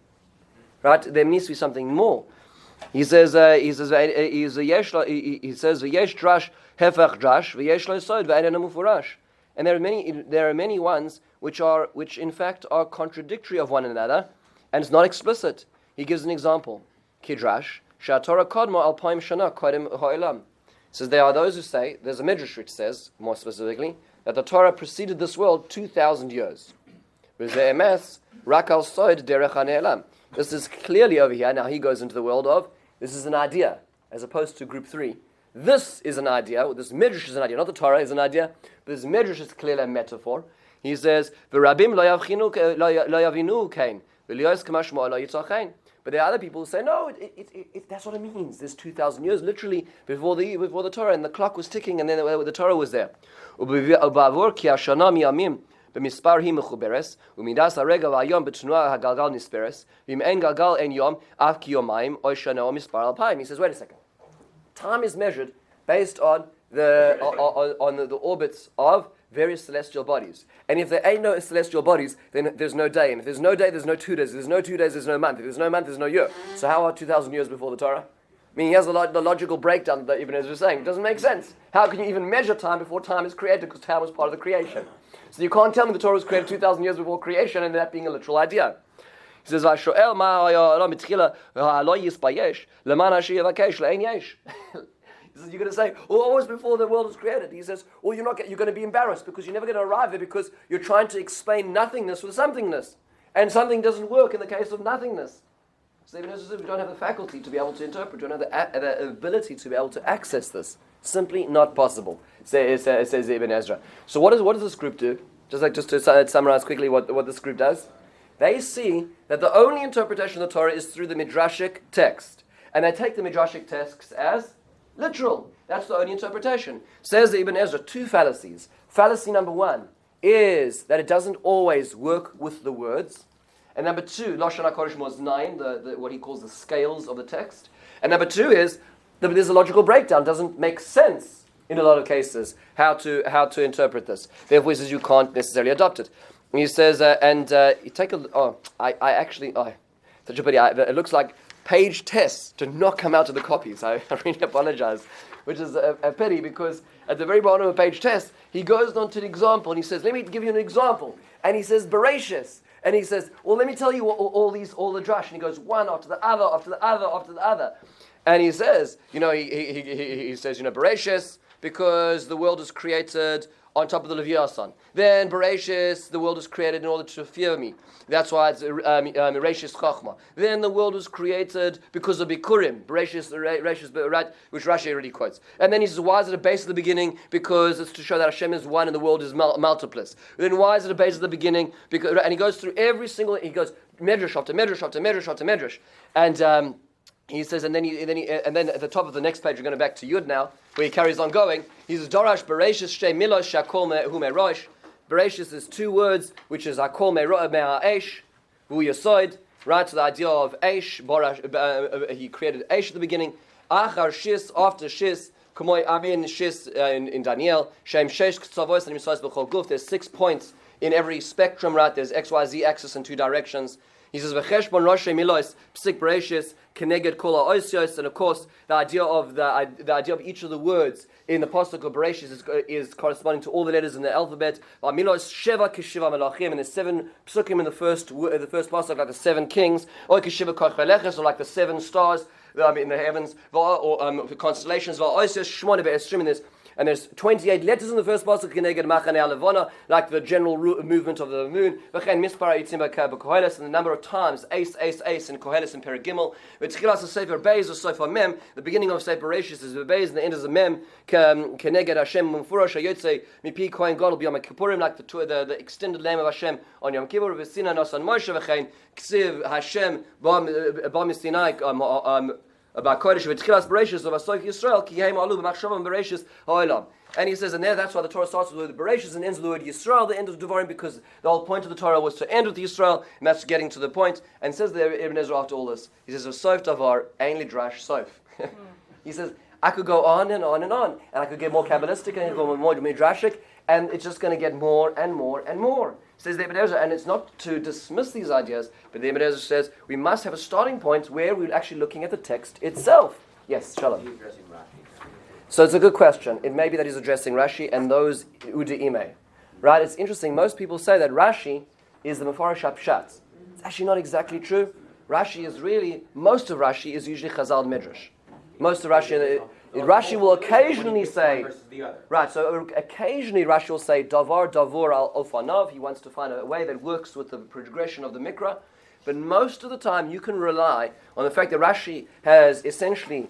Right? There needs to be something more. He says yesh drash hefach drash v'yesh lo sod v'eina mufurash. And there are many ones which in fact are contradictory of one another, and it's not explicit. He gives an example. Kidrash she'atorah kodma alpaim shana kodem ha'olam. Says there are those who say, there's a midrash which says more specifically that the Torah preceded this world 2,000 years. V'ze'emes rak al sod derech ha'ne'elam. This is clearly over here. Now he goes into the world of, this is an idea, as opposed to group 3. This is an idea, this midrash is an idea, not the Torah is an idea, but this midrash is clearly a metaphor. He says, V'rabim lo yavinu kain, v'liyos kamashmo lo yitzachein. But there are other people who say, no, that's what it means. There's 2,000 years, literally, before the Torah, and the clock was ticking, and then the Torah was there. Ubavor ki hashana miyamim, במספר היא מחוברת, ומידס הרגע והיום בתנועה הגלגל נספרת, ואם אין גלגל אין יום, אף כי יומיים, או שנה או מספר 2,000. He says, wait a second. Time is measured based on the orbits of various celestial bodies. And if there ain't no celestial bodies, then there's no day. And if there's no day, there's no 2 days. If there's no 2 days, there's no month. If there's no month, there's no year. So how are 2,000 years before the Torah? I mean, he has the logical breakdown that Ibn Ezra is saying. It doesn't make sense. How can you even measure time before time is created? Because time was part of the creation. So you can't tell me the Torah was created 2,000 years before creation and that being a literal idea. He says, He says, you're going to say, always before the world was created. He says, you're going to be embarrassed because you're never going to arrive there because you're trying to explain nothingness with somethingness. And something doesn't work in the case of nothingness. So even as we don't have the faculty to be able to interpret, we don't have the ability to be able to access this. Simply not possible, says Ibn Ezra. So what does this group do? Just to summarize quickly what this group does. They see that the only interpretation of the Torah is through the midrashic text. And they take the midrashic text as literal. That's the only interpretation. Says the Ibn Ezra, 2 fallacies. Fallacy number 1 is that it doesn't always work with the words. And number 2, Lashon HaKodesh was 9, what he calls the scales of the text. And number 2 is, there's a logical breakdown. It doesn't make sense in a lot of cases how to interpret this. Therefore, he says you can't necessarily adopt it. And he says, you take a. Such a pity. It looks like page tests did not come out of the copies. I really apologize, which is a pity, because at the very bottom of page test, he goes on to the example and he says, let me give you an example. And he says, Bereshis. And he says, well, let me tell you all the drush. And he goes one after the other, after the other, after the other. And he says, he says, Bereshis, because the world was created on top of the Leviathan. Then Bereshis, the world was created in order to fear me. That's why it's Bereshis Chachma. Then the world was created because of Bikurim. Bereshis, which Rashi already quotes. And then he says, why is it a base at the beginning? Because it's to show that Hashem is one and the world is multiples. Then why is it a base at the beginning? And he goes through every single, he goes Medrash after Medrash after Medrash after Medrash. And he says, and then at the top of the next page, we're going back to Yud now, where he carries on going. He says, Dorash Bereshis Shtei Milos Shakol Hu Merosh. Bereshis is two words, which is Hakol Me'Eish Hu Yesod, right to the idea of Eish. He created Eish at the beginning. Achar Shis, after Shis, Kamoy Amin Shis in Daniel. Shem Shesh K'tzavos and Misais B'chol Guf. There's 6 points in every spectrum, right? There's X, Y, Z axis in 2 directions. He says, "V'cheshbon Roshei Milos Psik Bereshis Keneged Kol HaOsios," and of course, the idea of each of the words in the pasuk of Bereshis is corresponding to all the letters in the alphabet. Milos Sheva Kishiva Melachim, and there's 7 psukim in the first pasuk, like the 7 kings, or Kishiva Kocheleches, or like the 7 stars in the heavens, or constellations. And there's 28 letters in the first pasuk, Keneged Machane Alevona, like the general movement of the moon. And the number of times, Ace, in Koheles and Perigimel. The beginning of Sefer Bereshis is the Beis, and the end is the Mem. Keneged Hashem Mufurash Hayotze Mipi Kohen Gadol B'Yom Kippurim, like the extended name of Hashem on Yom Kippur. V'Sina Nasan Moshe V'chein Ksiv Hashem B'Am Sinai about Kodesh v'Tchilas Bereshis of Asoik Yisrael ki yehem alu b'machshavam Bereshis ha'olam. And he says, and that's why the Torah starts with the word Bereshis and ends with the word Yisrael, the end of Devarim, because the whole point of the Torah was to end with Yisrael, and that's getting to the point. And says there Ibn Ezra after all this, he says, Sof Davar ein lidrash sof. He says, I could go on and on and on, and I could get more Kabbalistic and I could go more midrashic, and it's just going to get more and more and more. Says the Ibn Ezra, and it's not to dismiss these ideas, but the Ibn Ezra says we must have a starting point where we're actually looking at the text itself. Yes, Shalom. So it's a good question. It may be that he's addressing Rashi and those Ude'ime. Right? It's interesting. Most people say that Rashi is the Mefarish Pshat. It's actually not exactly true. Most of Rashi is usually Chazal Midrash. Most of Rashi will occasionally say, right, so occasionally Rashi will say, Davar al Ofanav, he wants to find a way that works with the progression of the Mikra, but most of the time you can rely on the fact that Rashi has essentially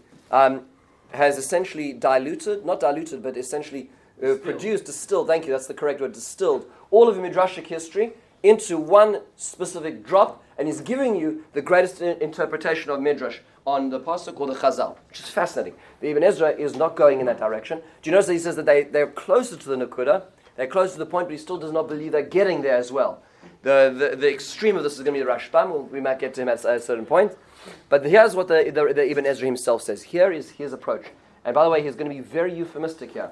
diluted, not diluted, but essentially distilled, thank you, that's the correct word, distilled all of the Midrashic history into one specific drop, and he's giving you the greatest interpretation of Midrash on the pasuk or the Chazal, which is fascinating. The Ibn Ezra is not going in that direction. Do you notice that he says that they're closer to the Nakuda, they're closer to the point, but he still does not believe they're getting there as well. The extreme of this is going to be the Rashbam. We might get to him at a certain point. But here's what the Ibn Ezra himself says. Here is his approach. And by the way, he's going to be very euphemistic here,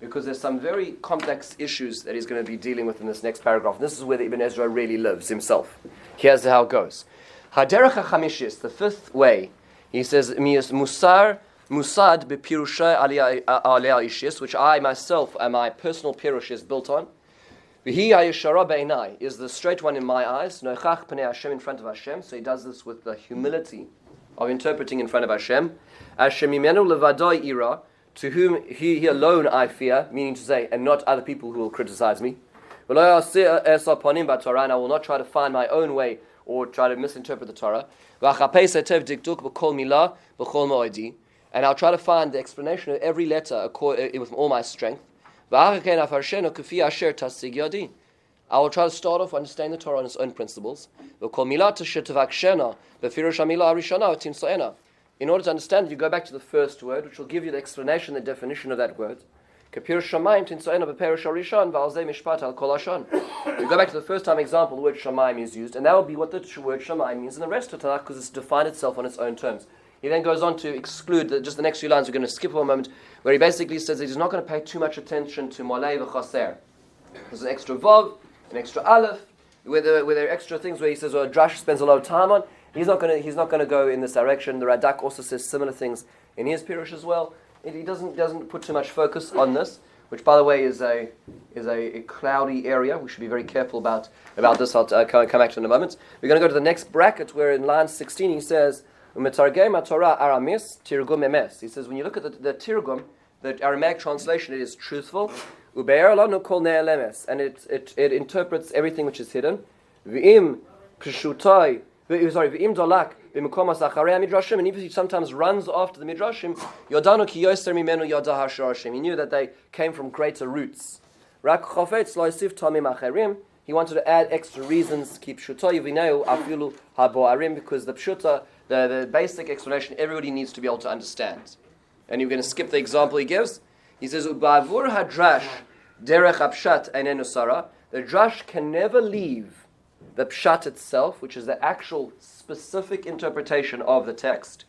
because there's some very complex issues that he's going to be dealing with in this next paragraph. And this is where the Ibn Ezra really lives himself. Here's how it goes. Haderech HaChamishis, the 5th way, he says, Musad b'pirushay aliyah ishis, which I myself, and my personal pirush is built on. V'hi ha'yeshara be'enai, is the straight one in my eyes. Nochach p'nei Hashem, in front of Hashem. So he does this with the humility of interpreting in front of Hashem. Hashem imenu levadoi ira, to whom he alone I fear, meaning to say, and not other people who will criticize me. And I will not try to find my own way or try to misinterpret the Torah. And I'll try to find the explanation of every letter with all my strength. I will try to start off understanding the Torah on its own principles. In order to understand it, you go back to the first word, which will give you the explanation, the definition of that word. You go back to the first time example, the word shamayim is used, and that will be what the word shamayim means in the rest of Tanakh, because it's defined itself on its own terms. He then goes on to exclude just the next few lines. We're going to skip for a moment, where he basically says that he's not going to pay too much attention to molei v'chaser. There's an extra vav, an extra aleph, where there are extra things where he says, well, Drash spends a lot of time on. He's not going to go in this direction. The Radak also says similar things in his Pirush as well. He doesn't put too much focus on this, which, by the way, is a cloudy area. We should be very careful about this. I'll come back to in a moment. We're going to go to the next bracket, where in line 16 he says, Torah Aramis Tirgum Emes. He says, when you look at the Tirgum, the Aramaic translation, it is truthful. Ube'er lanu kol ne'elemes, and it interprets everything which is hidden. V'im pshutai, v'im dolak b'mekomas acharei midrashim, and if he sometimes runs after the midrashim, yodanu ki yoser mimenu yodah hasharashim. He knew that they came from greater roots. Rak chofetz lo'isif tamim acherim. He wanted to add extra reasons. Ki pshutai v'neu afilu haboarim, because the pshuta, the basic explanation, everybody needs to be able to understand. And you're going to skip the example he gives. He says, "Ba'avur hadrash derech apshat einenu sara." The drash can never leave the pshat itself, which is the actual specific interpretation of the text.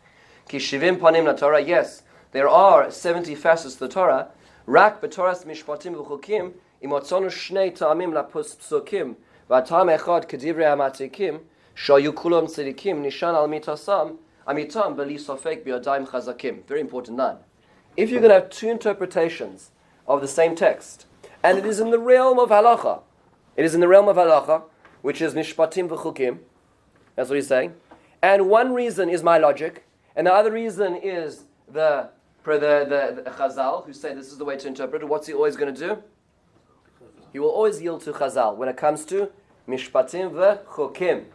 Ki shivim panim la Torah. Yes, there are 70 facets to the Torah. Rak b'toras mishpatim v'chukim imotzonu shnei ta'amim la psukim v'atam echad kedivrei hamatikim shayu kulom tzedikim nishan al mitasam amitam b'li sofek b'yadayim chazakim. Very important line. If you're going to have two interpretations of the same text, and it is in the realm of halacha, which is mishpatim v'chukim, that's what he's saying, and one reason is my logic, and the other reason is the Chazal, who say this is the way to interpret it, what's he always going to do? He will always yield to Chazal when it comes to mishpatim v'chukim.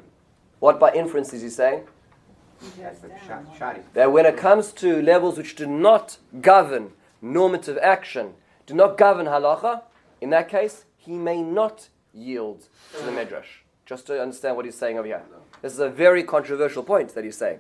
What by inference is he saying? That when it comes to levels which do not govern normative action, do not govern halacha, in that case, he may not yield to the Midrash. Just to understand what he's saying over here. This is a very controversial point that he's saying.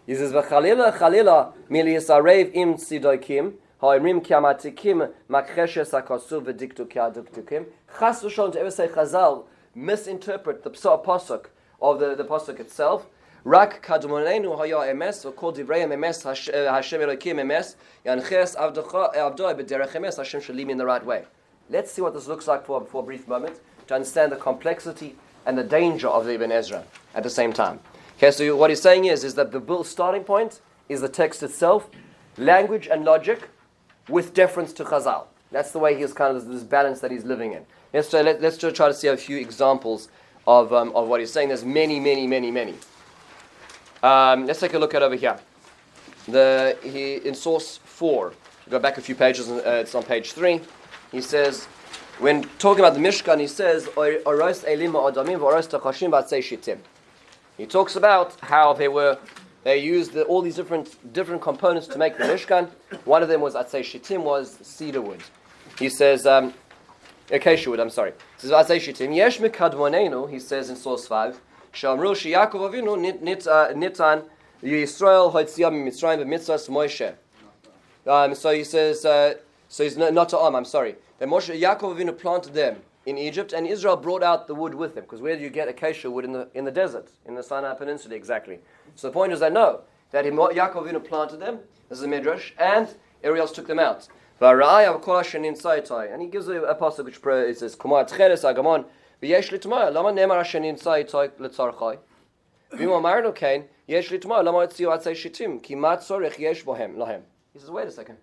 He says, "V'chalila chalila milisarev im tzidokim ha'imrim kiamatikim makreshes hakasu v'diktu kiaduktukim." Chas v'shalom, to ever say Chazal misinterpret the pasuk of the pasuk itself. Rak kadmonenu haya emes v'kol divrei emes Hashem Elokim emes yanches avdoi b'derech emes Hashem shall lead me in the right way. Let's see what this looks like for a brief moment to understand the complexity and the danger of the Ibn Ezra at the same time. Okay, so what he's saying is that the starting point is the text itself, language and logic, with deference to Chazal. That's the way he's kind of this balance that he's living in. Let's try to see a few examples of what he's saying. There's many. Let's take a look at over here. In source 4, go back a few pages, it's on page 3. He says, when talking about the Mishkan, he says, he talks about how they used all these different components to make the Mishkan. One of them was Atzei Shittim, was cedar wood. He says, acacia wood, I'm sorry. He says, Atzei Shittim, Yesh Mikadmonenu, he says in source 5, Shamru Sheyakov Avinu Nitan Yisrael Hotziyah Mitzrayim B'Mitzvahs Moshe. So he says, so he's not to I'm sorry. That Moshe Yaakov Avinu planted them in Egypt, and Israel brought out the wood with them. Because where do you get acacia wood in the desert, in the Sinai Peninsula exactly? So the point is, I know that Yaakov Avinu planted them. This is a midrash, and everybody else took them out. And he gives a passage which says, "Kumar tcheres agamon." ויש לתמר, למה נאמר שנמצא איתו לצרכי? ואם אמרנו כן, יש לתמר, למה הציעו עצי שיטים? כי מה צורך יש בהם, להם? He says, wait a second.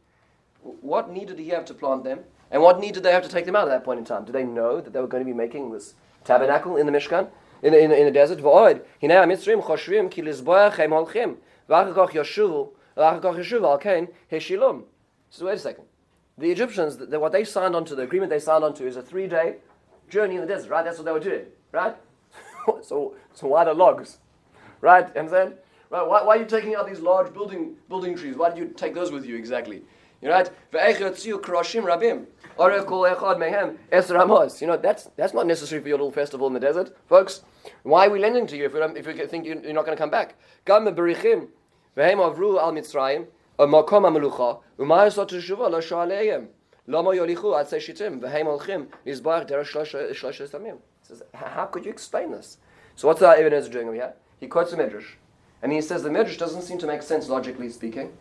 What need did he have to plant them? And what need did they have to take them out at that point in time? Did they know that they were going to be making this tabernacle in the Mishkan? In the desert? ועוד, הנה המצרים חושבים כי לזבוח הם הולכים, ואחר כך ישובו על כן השילום. So wait a second. The Egyptians, what they signed onto, the agreement they signed onto is a 3-day journey in the desert, right? That's what they were doing, right? so why the logs, right? And then, right? Why are you taking out these large building trees? Why did you take those with you exactly? You know, right? You know, that's not necessary for your little festival in the desert, folks. Why are we lending to you if you think you're not going to come back? Says, how could you explain this? So what's Ibn Ezra doing over here? He quotes a midrash, And he says the Midrash doesn't seem to make sense logically speaking.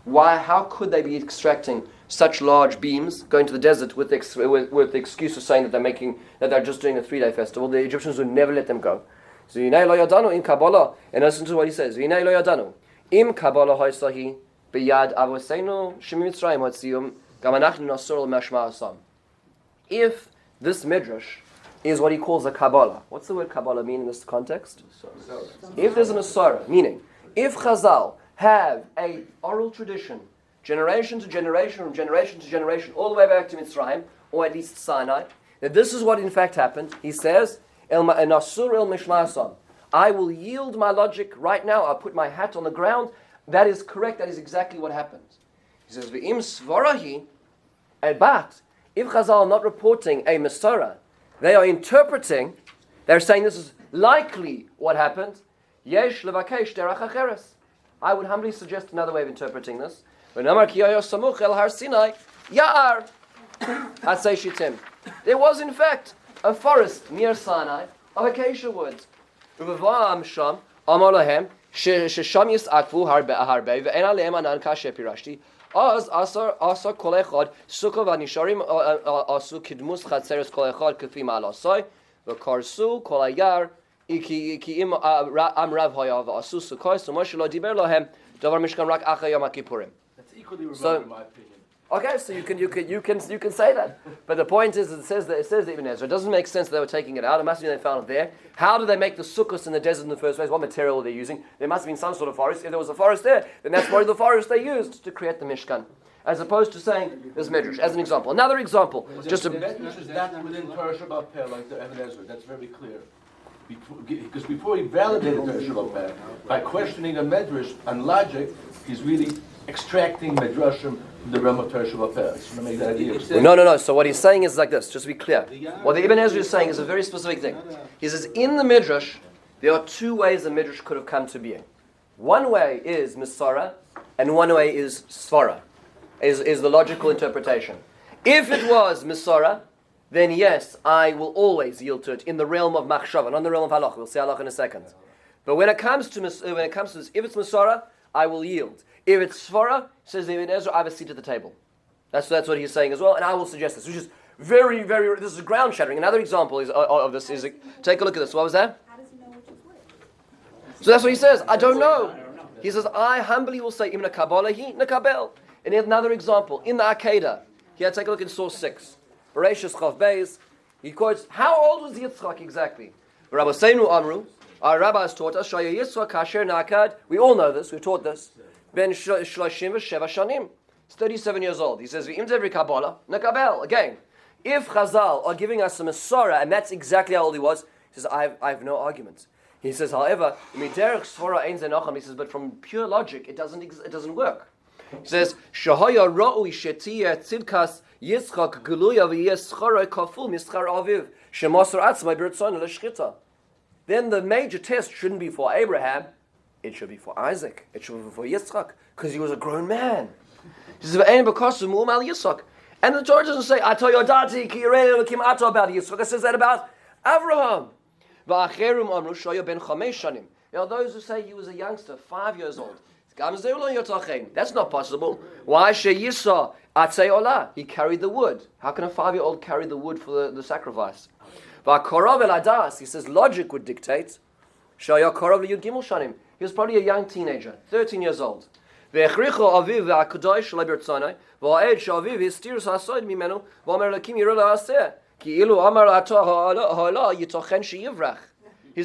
Why? How could they be extracting such large beams, going to the desert with the excuse of saying that they're just doing a 3-day festival? The Egyptians would never let them go. So Yinei lo yadanu im Kabbalah, and listen to what he says. Yinei lo yadanu im Kabbalah ha'isahi b'yad avoseinu shemitzrayim hotzium gam anachnu nasur l'mashma asam. If this Midrash is what he calls a Kabbalah. What's the word Kabbalah mean in this context? If there's a Masorah, meaning if Chazal have a oral tradition, generation to generation, from generation to generation, all the way back to Mitzrayim, or at least Sinai, that this is what in fact happened. He says, Nasur el Mishmasam. I will yield my logic right now. I'll put my hat on the ground. That is correct. That is exactly what happened. He says, V'im svarahi, but if Chazal are not reporting a Masorah, they are interpreting, they're saying this is likely what happened. Yesh levakesh derech acheres. I would humbly suggest another way of interpreting this. V'namar ki yayo samuch el har Sinai ya'ar hatzei shitim. There was in fact a forest near Sinai of acacia woods. U'v'va'am sham amar lahem shesham yis'akvu harbe ve'en aleim anan kashe pirashti. Az asar kol echad sukkah v'nisharim asu kidmus chatzeres kol echad k'fi ma'alasai v'karsu kol hayar ki im amrav haya v'asu sukkah so Moshe lo diber lahem davar mishkan rak achar yom kippurim. That's equally wrong in my opinion. Okay, so you can say that, but the point is it says that Ibn Ezra. It doesn't make sense that they were taking it out. It must be they found it there. How did they make the sukkahs in the desert in the first place? What material are they using? There must have been some sort of forest. If there was a forest there, then that's probably the forest they used to create the Mishkan, as opposed to saying this Midrash. As an example, another example. The Midrash is not within Torah Shabbat Peh like the Ibn Ezra. That's very clear. Because before he validated Torah Shabbat Peh by questioning a Midrash on logic, he's really extracting Midrashim from the realm of Torah Shabbat Peh. Just want to make that idea. No. So what he's saying is like this, just to be clear. What the Ibn Ezra is saying is a very specific thing. He says, in the Midrash, there are two ways the Midrash could have come to being. One way is Masorah, and one way is Svara, is the logical interpretation. If it was Masorah, then yes, I will always yield to it in the realm of Machshava, not in the realm of Halach. We'll see Halach in a second. But when it comes to this, if it's Masorah, I will yield. If it's Svara, says Ibn Ezra, I have a seat at the table. That's what he's saying as well, and I will suggest this, which is very, very, this is ground shattering. Another example of this is, take a look at this. What was that? How does he know which is which? So that's what he says. I don't know. He says, I humbly will say, Ibn Kabbalah hi nekabel. And another example, in the Akedah, here, take a look in source 6. Bereshis Chav Beis, he quotes, how old was Yitzchak exactly? Rabbeinu Amru, our rabbis taught us, Shaya Yitzchak Kasher Nakad, we all know this, we've taught this, Ben Shloshim V'Sheva Shanim. He's 37 years old. He says, V'im Tevri Kabbalah, Nekabel. Again, if Chazal are giving us a Masorah, and that's exactly how old he was, he says, I have no argument. He says, however, Miderech Svara Ein Zenacham, he says, but from pure logic, it doesn't work. He says, Shahaya Ra'ui Shetiyah Tzidkas Yitzchak Geluya V'Yeschara Kaful Mischar Aviv Shemasar Atzmai B'Ratzon L'Shchita. Then the major test shouldn't be for Abraham, it should be for Isaac. It should be for Yitzchak, because he was a grown man. He says, and the Torah doesn't say, Ato Yodati Ki Yirei Elokim Ato about Yitzchak. It says that about Avraham. Those who say he was a youngster, 5 years old. That's not possible. Why? He carried the wood. How can a 5-year-old carry the wood for the sacrifice? He says logic would dictate. He was probably a young teenager, 13 years old. His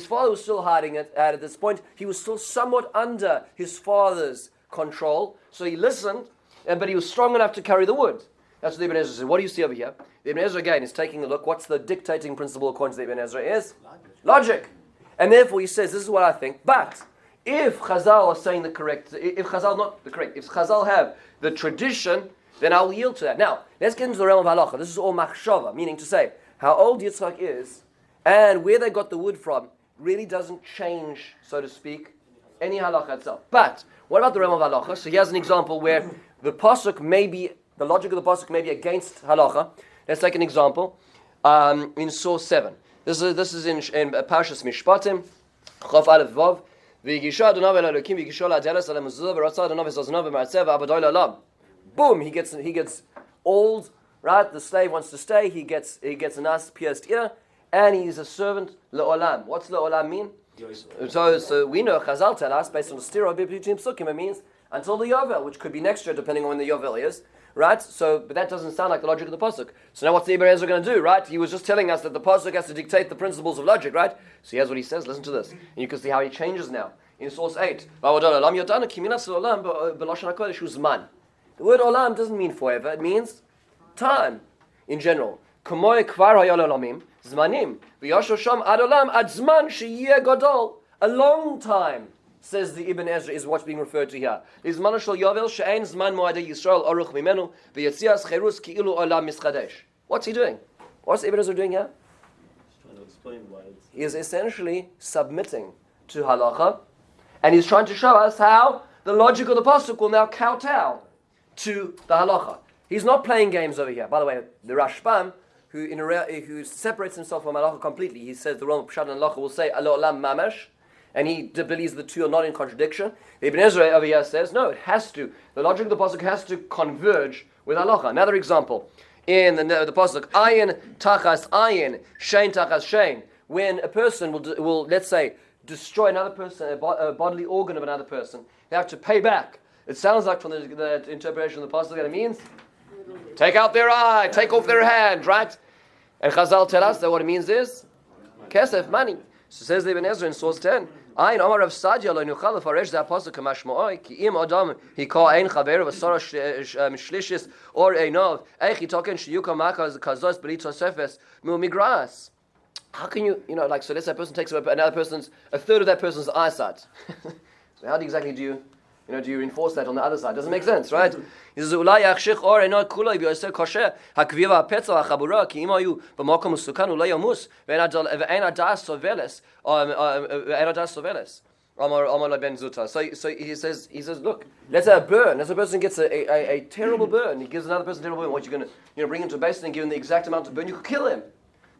father was still hiding it at this point. He was still somewhat under his father's control. So he listened, but he was strong enough to carry the wood. That's what the Ibn Ezra says. What do you see over here? The Ibn Ezra again is taking a look. What's the dictating principle according to the Ibn Ezra is? Logic. And therefore he says, this is what I think. But if Chazal are saying the correct, if Chazal have the tradition, then I'll yield to that. Now, let's get into the realm of halacha. This is all machshava, meaning to say, how old Yitzchak is, and where they got the wood from, really doesn't change, so to speak, any halacha itself. But, what about the realm of halacha? So here's an example where the pasuk may be, the logic of the pasuk may be against halacha. Let's take an example in source 7. This is in Parshas Mishpatim, Chav Aleph Vav. Boom, he gets old, right? The slave wants to stay, he gets a nice pierced ear, and he's a servant le'olam. What's le'olam mean? So we know Chazal tell us, based on the stereotype between psukim, it means until the Yovel, which could be next year, depending on when the Yovel is, right? So, but that doesn't sound like the logic of the pasuk. So now what's the Ibn Ezra going to do, right? He was just telling us that the pasuk has to dictate the principles of logic, right? So here's what he says. Listen to this, and you can see how he changes now in source 8. The word olam doesn't mean forever; it means time in general. Zmanim. A long time, says the Ibn Ezra, is what's being referred to here. What's he doing? What's Ibn Ezra doing here? He's trying to explain why He is essentially submitting to halacha, and he's trying to show us how the logic of the pasuk will now kowtow to the halacha. He's not playing games over here. By the way, the Rashbam, who separates himself from halacha completely, he says the realm of pshat and halacha will say alolam mamash, and he believes the two are not in contradiction. The Ibn Ezra over here says no, it has to. The logic of the pasuk has to converge with halacha. Another example in the pasuk, ayin tachas ayin, shein tachas shein. When a person will let's say destroy another person, a bodily organ of another person, they have to pay back. It sounds like from the interpretation of the pasuk that it means take out their eye, take off their hand, right? And Chazal tell us that what it means is kesef, money. So says the Ibn Ezra in source 10. Ayin Omar Rav Sadia lo nuchal lefaresh that pasuk kamashmo'oi ki im adam hikol ein chaver v'sara shlishis or einov eich yitoken shiyuka maka kazos b'litos sefes mu migras. How can you like, so let's say a person takes a third of that person's eyesight. So how exactly do you reinforce that on the other side? Doesn't make sense, right? He says, "Ulai yachshich or enot kulay b'yoseh kosher hakviva hapetzel hachabura ki im hayu b'makom usukan ulay yamus ve'en adas soveles ve'en adas soveles." Amar ben Zuta. So he says, look, let's say a burn. As a person gets a terrible burn, he gives another person a terrible burn. What you're going to bring him to a basin and give him the exact amount of burn, you could kill him.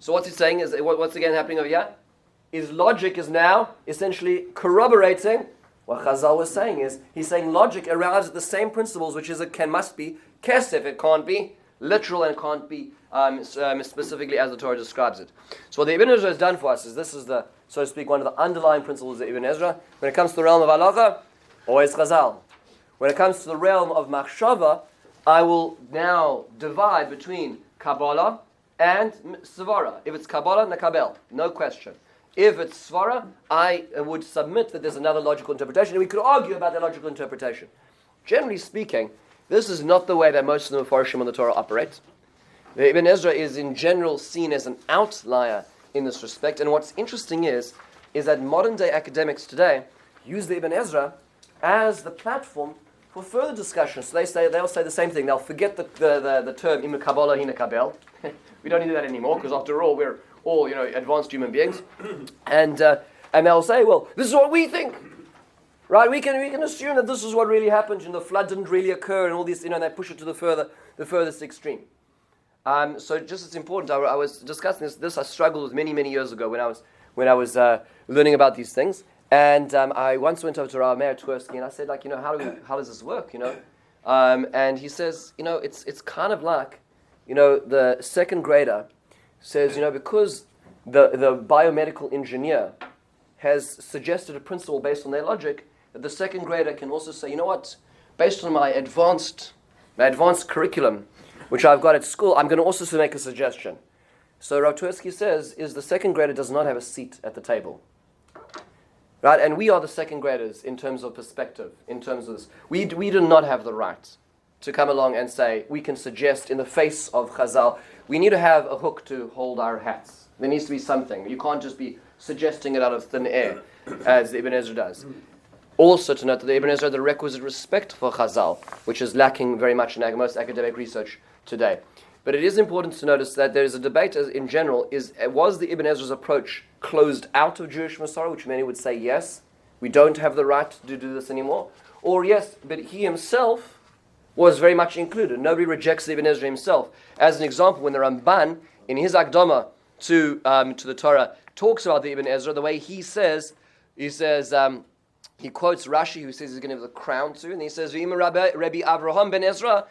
So what's he saying is what's again happening over here? His logic is now essentially corroborating what Chazal was saying. Is he's saying logic arrives at the same principles, which is must be kesef. It can't be literal and can't be specifically as the Torah describes it. So what the Ibn Ezra has done for us is this is the, so to speak, one of the underlying principles of Ibn Ezra. When it comes to the realm of halacha, always Chazal. When it comes to the realm of machshava, I will now divide between Kabbalah and Svara. If it's Kabbalah, Nakabel, no question. If it's Svara, I would submit that there's another logical interpretation, and we could argue about the logical interpretation. Generally speaking, this is not the way that most of the Mefarshim on the Torah operate. The Ibn Ezra is in general seen as an outlier in this respect, and what's interesting is that modern day academics today use the Ibn Ezra as the platform for further discussion. So they'll say the same thing. They'll forget the term Im Kabbalah Hina Kabel. We don't need that anymore, because after all, we're all advanced human beings, and they'll say, well, this is what we think, right? We can assume that this is what really happened, and the flood didn't really occur, and all this, and they push it to the furthest extreme. So just it's important. I was discussing this. I struggled with many years ago when I was learning about these things, and I once went over to Rav Meir Twersky, and I said, how does this work, and he says, it's kind of like, the second grader says, because the biomedical engineer has suggested a principle based on their logic, that the second grader can also say, based on my advanced curriculum, which I've got at school, I'm going to also make a suggestion. So Rav Twersky says, the second grader does not have a seat at the table. Right? And we are the second graders in terms of perspective, in terms of this. We do not have the right to come along and say, we can suggest in the face of Chazal, we need to have a hook to hold our hats. There needs to be something. You can't just be suggesting it out of thin air, as the Ibn Ezra does. Also to note that the Ibn Ezra had the requisite respect for Chazal, which is lacking very much in most academic research today. But it is important to notice that there is a debate in general, was the Ibn Ezra's approach closed out of Jewish Masorah, which many would say yes, we don't have the right to do this anymore, or yes, but he himself was very much included. Nobody rejects the Ibn Ezra himself. As an example, when the Ramban, in his Akdama to the Torah, talks about the Ibn Ezra, the way he says, he quotes Rashi, who says he's going to give the crown to, and he says, Rabbi Avraham ben Ezra,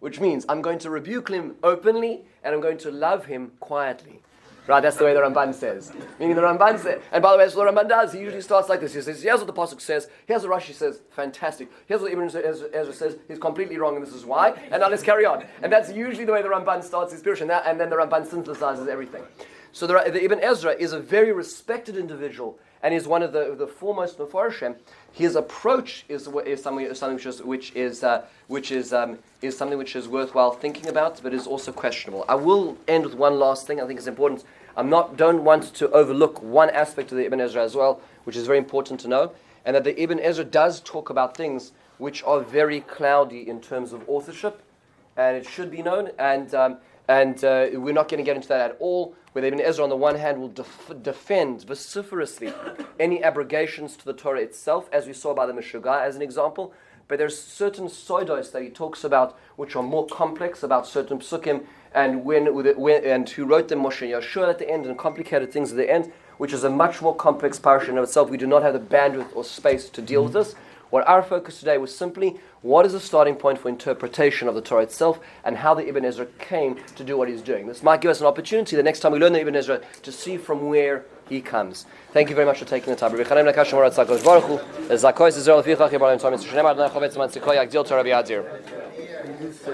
which means I'm going to rebuke him openly, and I'm going to love him quietly. Right, that's the way the Ramban says. Meaning the Ramban says, and by the way, that's what the Ramban does. He usually starts like this. He says, here's what the Pasuk says, here's what Rashi says, fantastic. Here's what Ibn Ezra says, he's completely wrong, and this is why, and now let's carry on. And that's usually the way the Ramban starts his Pirush, and then the Ramban synthesizes everything. So the Ibn Ezra is a very respected individual, and is one of the foremost Mefarshim. His approach is something which is something which is worthwhile thinking about, but is also questionable. I will end with one last thing. I think it's important. Don't want to overlook one aspect of the Ibn Ezra as well, which is very important to know, and that the Ibn Ezra does talk about things which are very cloudy in terms of authorship, and it should be known. And we're not going to get into that at all. Where Ibn Ezra, on the one hand, will defend vociferously any abrogations to the Torah itself, as we saw by the Meshuggah as an example. But there's certain soidos that he talks about which are more complex, about certain psukim, and and who wrote them, Moshe Yeshua at the end, and complicated things at the end, which is a much more complex parasha in itself. We do not have the bandwidth or space to deal with this. What our focus today was simply, what is the starting point for interpretation of the Torah itself, and how the Ibn Ezra came to do what he's doing. This might give us an opportunity, the next time we learn the Ibn Ezra, to see from where he comes. Thank you very much for taking the time.